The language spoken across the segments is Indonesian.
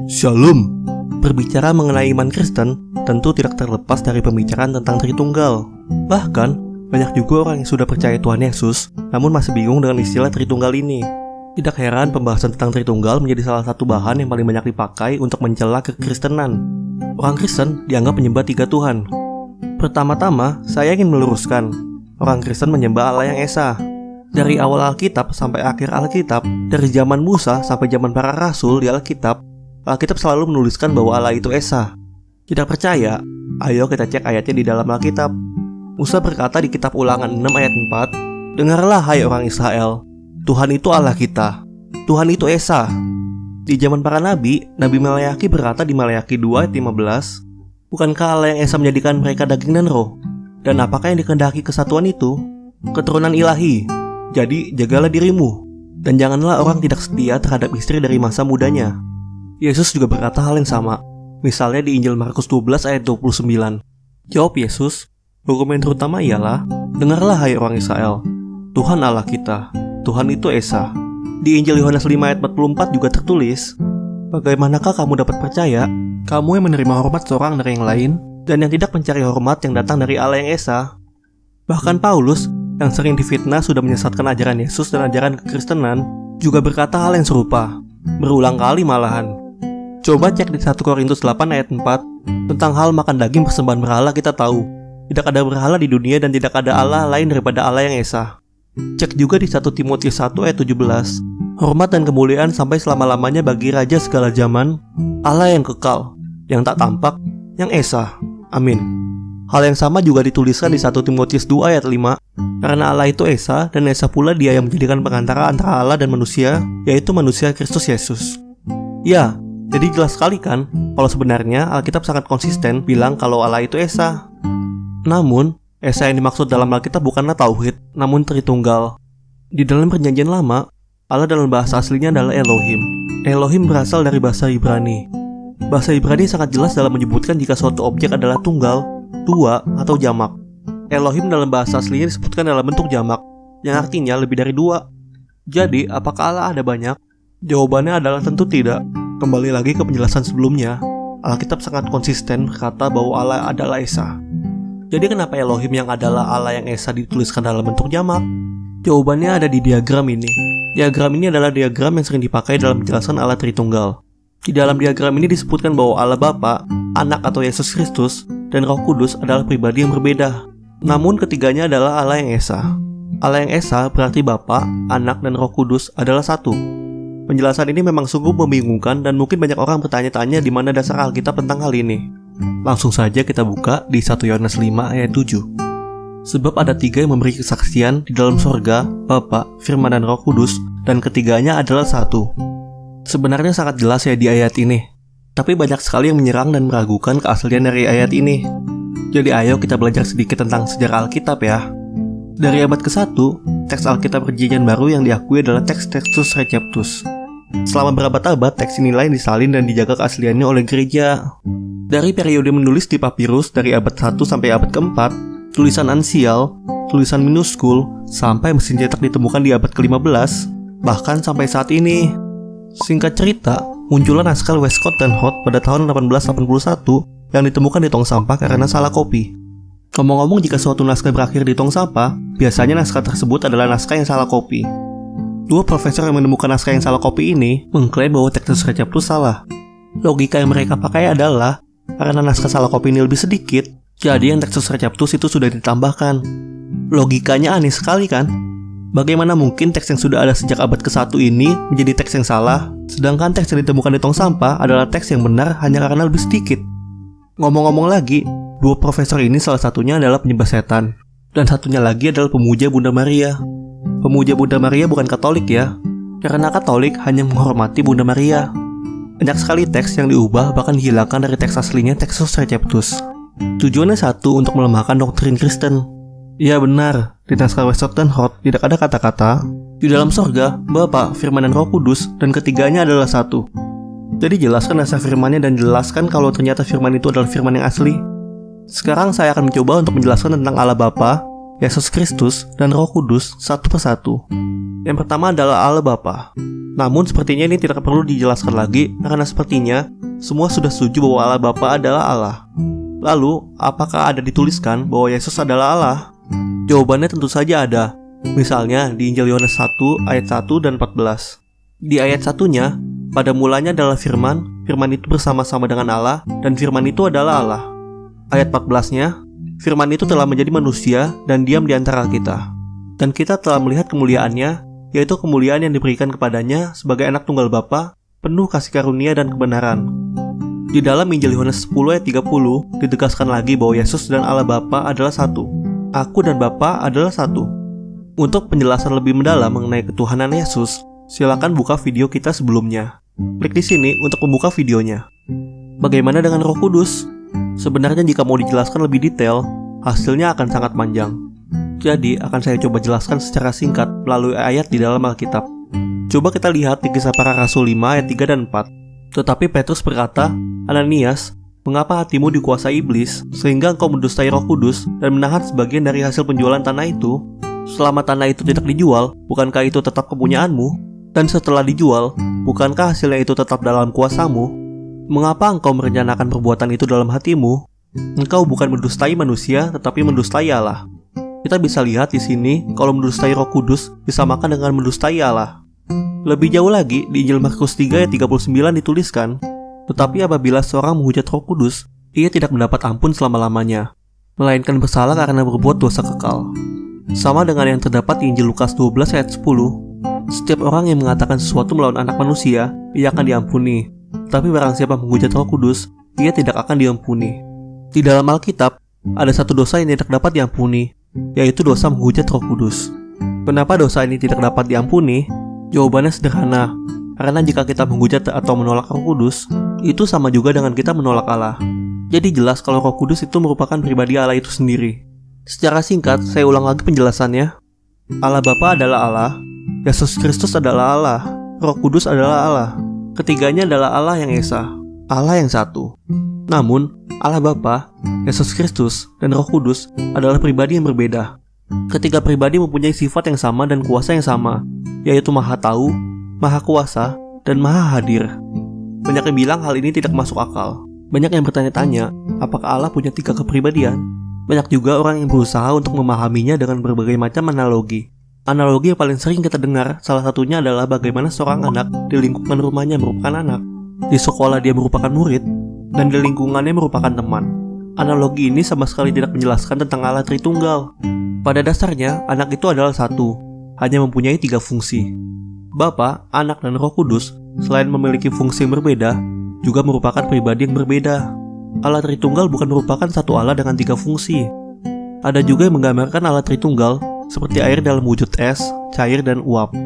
Shalom. Berbicara mengenai iman Kristen tentu tidak terlepas dari pembicaraan tentang Tritunggal. Bahkan, banyak juga orang yang sudah percaya Tuhan Yesus, namun masih bingung dengan istilah Tritunggal ini. Tidak heran pembahasan tentang Tritunggal menjadi salah satu bahan yang paling banyak dipakai untuk mencela kekristenan. Orang Kristen dianggap menyembah 3 Tuhan. Pertama-tama, saya ingin meluruskan, orang Kristen menyembah Allah yang Esa. Dari awal Alkitab sampai akhir Alkitab, dari zaman Musa sampai zaman para rasul di Alkitab selalu menuliskan bahwa Allah itu Esa. Tidak percaya? Ayo kita cek ayatnya di dalam Alkitab. Musa berkata di kitab Ulangan 6 ayat 4, "Dengarlah hai orang Israel, Tuhan itu Allah kita, Tuhan itu Esa." Di zaman para nabi, Nabi Maleakhi berkata di Maleakhi 2 ayat 15, "Bukankah Allah yang Esa menjadikan mereka daging dan roh? Dan apakah yang dikehendaki kesatuan itu? Keturunan ilahi. Jadi jagalah dirimu, dan janganlah orang tidak setia terhadap istri dari masa mudanya." Yesus juga berkata hal yang sama, misalnya di Injil Markus 12 ayat 29. Jawab Yesus, "Hukum yang terutama ialah, dengarlah hai orang Israel, Tuhan Allah kita, Tuhan itu Esa." Di Injil Yohanes 5 ayat 44 juga tertulis, "Bagaimanakah kamu dapat percaya, kamu yang menerima hormat seorang dari yang lain, dan yang tidak mencari hormat yang datang dari Allah yang Esa?" Bahkan Paulus, yang sering difitnah sudah menyesatkan ajaran Yesus dan ajaran kekristenan, juga berkata hal yang serupa, berulang kali malahan. Coba cek di 1 Korintus 8 ayat 4, tentang hal makan daging persembahan berhala kita tahu, tidak ada berhala di dunia dan tidak ada Allah lain daripada Allah yang Esa. Cek juga di 1 Timotius 1 ayat 17, hormat dan kemuliaan sampai selama-lamanya bagi Raja segala zaman, Allah yang kekal, yang tak tampak, yang Esa. Amin. Hal yang sama juga dituliskan di 1 Timotius 2 ayat 5, karena Allah itu Esa, dan Esa pula dia yang menjadikan perantara antara Allah dan manusia, yaitu manusia Kristus Yesus. Ya, jadi jelas sekali kan, kalau sebenarnya Alkitab sangat konsisten bilang kalau Allah itu Esa. Namun, Esa yang dimaksud dalam Alkitab bukanlah Tauhid, namun Tritunggal. Di dalam Perjanjian Lama, Allah dalam bahasa aslinya adalah Elohim. Elohim berasal dari bahasa Ibrani. Bahasa Ibrani sangat jelas dalam menyebutkan jika suatu objek adalah tunggal, dua, atau jamak. Elohim dalam bahasa aslinya disebutkan dalam bentuk jamak, yang artinya lebih dari 2. Jadi, apakah Allah ada banyak? Jawabannya adalah tentu tidak. Kembali lagi ke penjelasan sebelumnya, Alkitab sangat konsisten berkata bahwa Allah adalah Esa. Jadi kenapa Elohim yang adalah Allah yang Esa dituliskan dalam bentuk jamak? Jawabannya ada di diagram ini. Diagram ini adalah diagram yang sering dipakai dalam penjelasan Allah Tritunggal. Di dalam diagram ini disebutkan bahwa Allah Bapa, Anak atau Yesus Kristus, dan Roh Kudus adalah pribadi yang berbeda. Namun ketiganya adalah Allah yang Esa. Allah yang Esa berarti Bapa, Anak, dan Roh Kudus adalah satu. Penjelasan ini memang sungguh membingungkan dan mungkin banyak orang bertanya-tanya di mana dasar Alkitab tentang hal ini. Langsung saja kita buka di 1 Yohanes 5 ayat 7. Sebab ada 3 yang memberi kesaksian di dalam sorga, Bapa, Firman, dan Roh Kudus, dan ketiganya adalah satu. Sebenarnya sangat jelas ya di ayat ini. Tapi banyak sekali yang menyerang dan meragukan keaslian dari ayat ini. Jadi ayo kita belajar sedikit tentang sejarah Alkitab ya. Dari abad ke-1, teks Alkitab Perjanjian Baru yang diakui adalah teks Textus Receptus. Selama berabad-abad, teks ini lain disalin dan dijaga keasliannya oleh gereja. Dari periode menulis di papirus dari abad 1 sampai abad ke-4, tulisan ansial, tulisan minuskul, sampai mesin cetak ditemukan di abad ke-15, bahkan sampai saat ini. Singkat cerita, muncullah naskah Westcott dan Hort pada tahun 1881 yang ditemukan di tong sampah karena salah kopi. Ngomong-ngomong, jika suatu naskah berakhir di tong sampah, biasanya naskah tersebut adalah naskah yang salah kopi. 2 profesor yang menemukan naskah yang salah kopi ini mengklaim bahwa Textus Receptus salah. Logika yang mereka pakai adalah karena naskah salah kopi ini lebih sedikit, jadi yang Textus Receptus itu sudah ditambahkan. Logikanya aneh sekali kan? Bagaimana mungkin teks yang sudah ada sejak abad ke-1 ini menjadi teks yang salah, sedangkan teks yang ditemukan di tong sampah adalah teks yang benar hanya karena lebih sedikit? Ngomong-ngomong lagi, 2 profesor ini salah satunya adalah penyembah setan, dan satunya lagi adalah pemuja Bunda Maria. Pemuja Bunda Maria bukan Katolik ya, karena Katolik hanya menghormati Bunda Maria. Banyak sekali teks yang diubah bahkan dihilangkan dari teks aslinya Textus Receptus. Tujuannya satu, untuk melemahkan doktrin Kristen. Ya benar, di naskah Westcott dan Hort tidak ada kata-kata di dalam sorga, Bapa, Firman, dan Roh Kudus, dan ketiganya adalah satu. Jadi jelaskan dasar firmannya dan jelaskan kalau ternyata firman itu adalah firman yang asli. Sekarang saya akan mencoba untuk menjelaskan tentang Allah Bapa, Yesus Kristus, dan Roh Kudus satu persatu. Yang pertama adalah Allah Bapa. Namun sepertinya ini tidak perlu dijelaskan lagi karena sepertinya semua sudah setuju bahwa Allah Bapa adalah Allah. Lalu, apakah ada dituliskan bahwa Yesus adalah Allah? Jawabannya tentu saja ada. Misalnya di Injil Yohanes 1 ayat 1 dan 14. Di ayat 1-nya, pada mulanya adalah firman, firman itu bersama-sama dengan Allah, dan firman itu adalah Allah. Ayat 14-nya, firman itu telah menjadi manusia dan diam di antara kita. Dan kita telah melihat kemuliaannya, yaitu kemuliaan yang diberikan kepadanya sebagai anak tunggal Bapa, penuh kasih karunia dan kebenaran. Di dalam Injil Yohanes 10 ayat 30, ditegaskan lagi bahwa Yesus dan Allah Bapa adalah satu. Aku dan Bapa adalah satu. Untuk penjelasan lebih mendalam mengenai ketuhanan Yesus, silakan buka video kita sebelumnya. Klik di sini untuk membuka videonya. Bagaimana dengan Roh Kudus? Sebenarnya jika mau dijelaskan lebih detail, hasilnya akan sangat panjang. Jadi, akan saya coba jelaskan secara singkat melalui ayat di dalam Alkitab. Coba kita lihat di Kisah Para Rasul 5 ayat 3 dan 4. Tetapi Petrus berkata, Ananias, mengapa hatimu dikuasai iblis, sehingga engkau mendustai Roh Kudus dan menahan sebagian dari hasil penjualan tanah itu? Selama tanah itu tidak dijual, bukankah itu tetap kepunyaanmu? Dan setelah dijual, bukankah hasilnya itu tetap dalam kuasamu? Mengapa engkau merencanakan perbuatan itu dalam hatimu? Engkau bukan mendustai manusia, tetapi mendustai Allah. Kita bisa lihat di sini, kalau mendustai Roh Kudus disamakan dengan mendustai Allah. Lebih jauh lagi, di Injil Markus 3 ayat 39 dituliskan, tetapi apabila seorang menghujat Roh Kudus, ia tidak mendapat ampun selama-lamanya, melainkan bersalah karena berbuat dosa kekal. Sama dengan yang terdapat di Injil Lukas 12 ayat 10, setiap orang yang mengatakan sesuatu melawan anak manusia, ia akan diampuni. Tapi barang siapa menghujat Roh Kudus, ia tidak akan diampuni. Di dalam Alkitab, ada satu dosa yang tidak dapat diampuni, yaitu dosa menghujat Roh Kudus. Kenapa dosa ini tidak dapat diampuni? Jawabannya sederhana, karena jika kita menghujat atau menolak Roh Kudus, itu sama juga dengan kita menolak Allah. Jadi jelas kalau Roh Kudus itu merupakan pribadi Allah itu sendiri. Secara singkat, saya ulang lagi penjelasannya. Allah Bapa adalah Allah, Yesus Kristus adalah Allah, Roh Kudus adalah Allah. Ketiganya adalah Allah yang Esa, Allah yang satu. Namun, Allah Bapa, Yesus Kristus, dan Roh Kudus adalah pribadi yang berbeda. Ketiga pribadi mempunyai sifat yang sama dan kuasa yang sama, yaitu Maha Tahu, Maha Kuasa, dan Maha Hadir. Banyak yang bilang hal ini tidak masuk akal. Banyak yang bertanya-tanya, apakah Allah punya 3 kepribadian? Banyak juga orang yang berusaha untuk memahaminya dengan berbagai macam analogi. Analogi yang paling sering kita dengar, salah satunya adalah bagaimana seorang anak di lingkungan rumahnya merupakan anak, di sekolah dia merupakan murid, dan di lingkungannya merupakan teman. Analogi ini sama sekali tidak menjelaskan tentang Allah Tritunggal. Pada dasarnya, anak itu adalah satu, hanya mempunyai 3 fungsi. Bapa, Anak, dan Roh Kudus, selain memiliki fungsi yang berbeda, juga merupakan pribadi yang berbeda. Allah Tritunggal bukan merupakan satu Allah dengan 3 fungsi. Ada juga yang menggambarkan Allah Tritunggal seperti air dalam wujud es, cair, dan uap.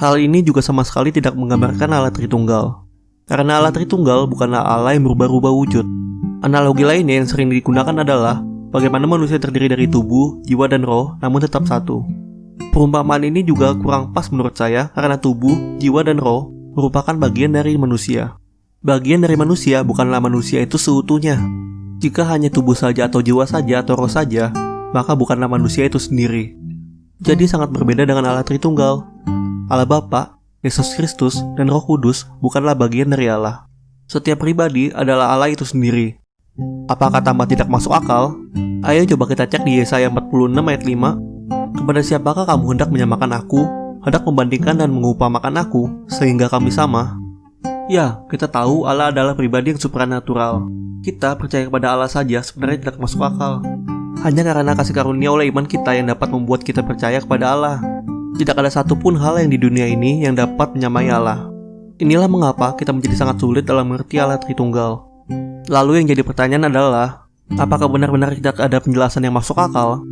Hal ini juga sama sekali tidak menggambarkan Allah Tritunggal. Karena Allah Tritunggal bukanlah Allah yang berubah-ubah wujud. Analogi lainnya yang sering digunakan adalah bagaimana manusia terdiri dari tubuh, jiwa, dan roh, namun tetap satu. Perumpamaan ini juga kurang pas menurut saya karena tubuh, jiwa, dan roh merupakan bagian dari manusia. Bagian dari manusia bukanlah manusia itu seutuhnya. Jika hanya tubuh saja atau jiwa saja atau roh saja, maka bukanlah manusia itu sendiri. Jadi sangat berbeda dengan Allah Tritunggal. Allah Bapa, Yesus Kristus, dan Roh Kudus bukanlah bagian dari Allah. Setiap pribadi adalah Allah itu sendiri. Apakah tambah tidak masuk akal? Ayo coba kita cek di Yesaya 46 ayat 5. Kepada siapakah kamu hendak menyamakan aku, hendak membandingkan dan mengupamakan aku, sehingga kami sama? Ya, kita tahu Allah adalah pribadi yang supranatural. Kita percaya kepada Allah saja sebenarnya tidak masuk akal. Hanya karena kasih karunia oleh iman kita yang dapat membuat kita percaya kepada Allah. Tidak ada satupun hal yang di dunia ini yang dapat menyamai Allah. Inilah mengapa kita menjadi sangat sulit dalam mengerti Allah Tritunggal. Lalu yang jadi pertanyaan adalah, apakah benar-benar tidak ada penjelasan yang masuk akal?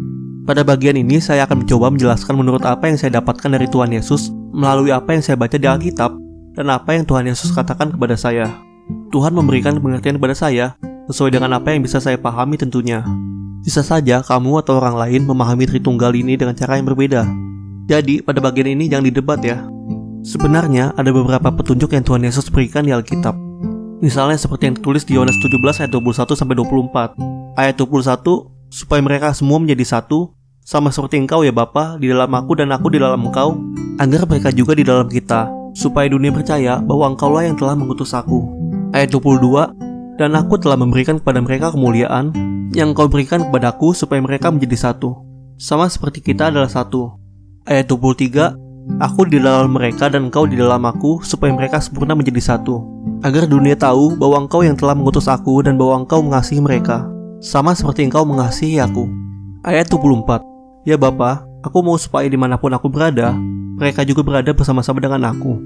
Pada bagian ini saya akan mencoba menjelaskan menurut apa yang saya dapatkan dari Tuhan Yesus melalui apa yang saya baca di Alkitab dan apa yang Tuhan Yesus katakan kepada saya. Tuhan memberikan pengertian kepada saya sesuai dengan apa yang bisa saya pahami tentunya. Bisa saja kamu atau orang lain memahami Tritunggal ini dengan cara yang berbeda. Jadi pada bagian ini jangan didebat ya. Sebenarnya ada beberapa petunjuk yang Tuhan Yesus berikan di Alkitab. Misalnya seperti yang tertulis di Yohanes 17 ayat 21-24. Ayat 21, supaya mereka semua menjadi satu, sama seperti engkau ya Bapa, di dalam aku dan aku di dalam engkau, agar mereka juga di dalam kita, supaya dunia percaya bahwa Engkaulah yang telah mengutus aku. Ayat 22, dan aku telah memberikan kepada mereka kemuliaan yang Engkau berikan kepadaku supaya mereka menjadi satu, sama seperti kita adalah satu. Ayat 23, aku di dalam mereka dan Engkau di dalam aku supaya mereka sempurna menjadi satu, agar dunia tahu bahwa Engkau yang telah mengutus aku dan bahwa Engkau mengasihi mereka, sama seperti Engkau mengasihi aku. Ayat 24, ya Bapa, aku mau supaya dimanapun aku berada, mereka juga berada bersama-sama dengan aku.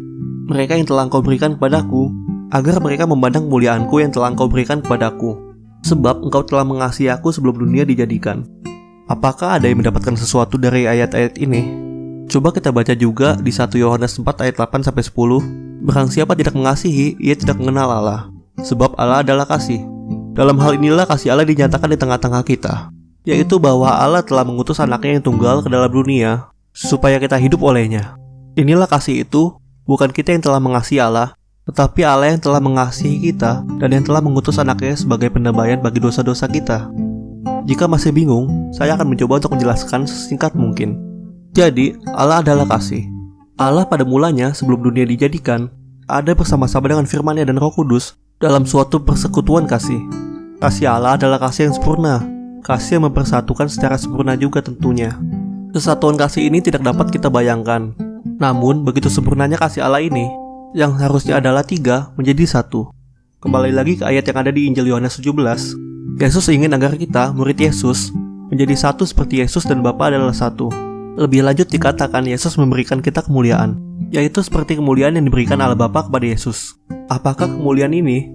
Mereka yang telah Engkau berikan kepadaku, agar mereka memandang kemuliaanku yang telah Engkau berikan kepadaku. Sebab Engkau telah mengasihi aku sebelum dunia dijadikan. Apakah ada yang mendapatkan sesuatu dari ayat-ayat ini? Coba kita baca juga di 1 Yohanes 4 ayat 8-10. Barang siapa tidak mengasihi, ia tidak mengenal Allah. Sebab Allah adalah kasih. Dalam hal inilah kasih Allah dinyatakan di tengah-tengah kita, yaitu bahwa Allah telah mengutus anaknya yang tunggal ke dalam dunia, supaya kita hidup olehnya. Inilah kasih itu, bukan kita yang telah mengasihi Allah, tetapi Allah yang telah mengasihi kita dan yang telah mengutus anaknya sebagai pendamaian bagi dosa-dosa kita. Jika masih bingung, saya akan mencoba untuk menjelaskan sesingkat mungkin. Jadi, Allah adalah kasih. Allah pada mulanya sebelum dunia dijadikan, ada bersama-sama dengan firman-Nya dan Roh Kudus dalam suatu persekutuan kasih. Kasih Allah adalah kasih yang sempurna, kasih yang mempersatukan secara sempurna juga tentunya. Kesatuan kasih ini tidak dapat kita bayangkan. Namun, begitu sempurnanya kasih Allah ini, yang harusnya adalah 3 menjadi 1. Kembali lagi ke ayat yang ada di Injil Yohanes 17. Yesus ingin agar kita, murid Yesus, menjadi satu seperti Yesus dan Bapa adalah satu. Lebih lanjut dikatakan Yesus memberikan kita kemuliaan, yaitu seperti kemuliaan yang diberikan Allah Bapa kepada Yesus. Apakah kemuliaan ini?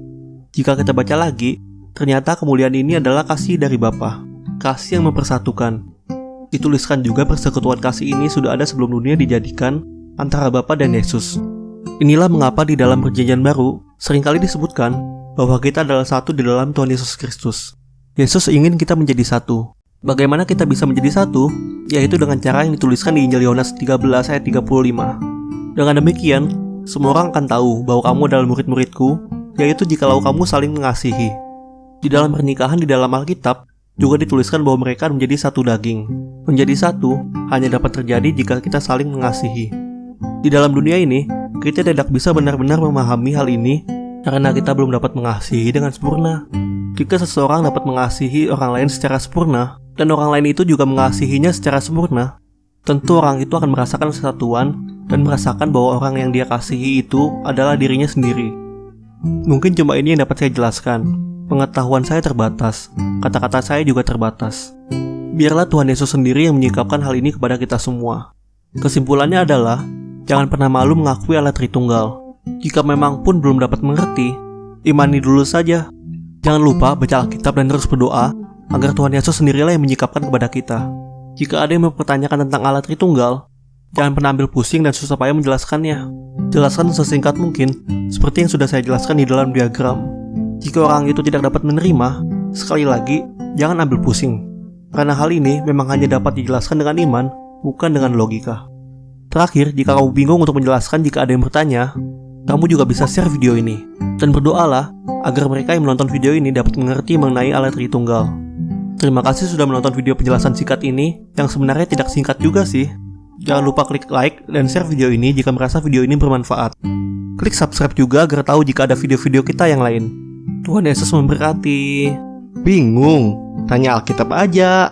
Jika kita baca lagi, ternyata kemuliaan ini adalah kasih dari Bapa, kasih yang mempersatukan. Dituliskan juga persekutuan kasih ini sudah ada sebelum dunia dijadikan antara Bapa dan Yesus. Inilah mengapa di dalam Perjanjian Baru seringkali disebutkan bahwa kita adalah satu di dalam Tuhan Yesus Kristus. Yesus ingin kita menjadi satu. Bagaimana kita bisa menjadi satu? Yaitu dengan cara yang dituliskan di Injil Yohanes 13 ayat 35. Dengan demikian, semua orang akan tahu bahwa kamu adalah murid-muridku, yaitu jikalau kamu saling mengasihi. Di dalam pernikahan di dalam Alkitab juga dituliskan bahwa mereka menjadi satu daging. Menjadi satu hanya dapat terjadi jika kita saling mengasihi. Di dalam dunia ini, kita tidak bisa benar-benar memahami hal ini karena kita belum dapat mengasihi dengan sempurna. Jika seseorang dapat mengasihi orang lain secara sempurna, dan orang lain itu juga mengasihinya secara sempurna, tentu orang itu akan merasakan kesatuan dan merasakan bahwa orang yang dia kasihi itu adalah dirinya sendiri. Mungkin cuma ini yang dapat saya jelaskan. Pengetahuan saya terbatas, kata-kata saya juga terbatas. Biarlah Tuhan Yesus sendiri yang menyikapkan hal ini kepada kita semua. Kesimpulannya adalah, jangan pernah malu mengakui Allah Tritunggal. Jika memang pun belum dapat mengerti, imani dulu saja. Jangan lupa baca Alkitab dan terus berdoa agar Tuhan Yesus sendirilah yang menyikapkan kepada kita. Jika ada yang mempertanyakan tentang Allah Tritunggal, jangan pernah ambil pusing dan susah payah menjelaskannya. Jelaskan sesingkat mungkin, seperti yang sudah saya jelaskan di dalam diagram. Jika orang itu tidak dapat menerima, sekali lagi, jangan ambil pusing. Karena hal ini memang hanya dapat dijelaskan dengan iman, bukan dengan logika. Terakhir, jika kamu bingung untuk menjelaskan jika ada yang bertanya, kamu juga bisa share video ini. Dan berdoalah agar mereka yang menonton video ini dapat mengerti mengenai Allah Tritunggal. Terima kasih sudah menonton video penjelasan singkat ini, yang sebenarnya tidak singkat juga sih. Jangan lupa klik like dan share video ini jika merasa video ini bermanfaat. Klik subscribe juga agar tahu jika ada video-video kita yang lain. Tuhan Yesus memberkati. Bingung? Tanya Alkitab aja.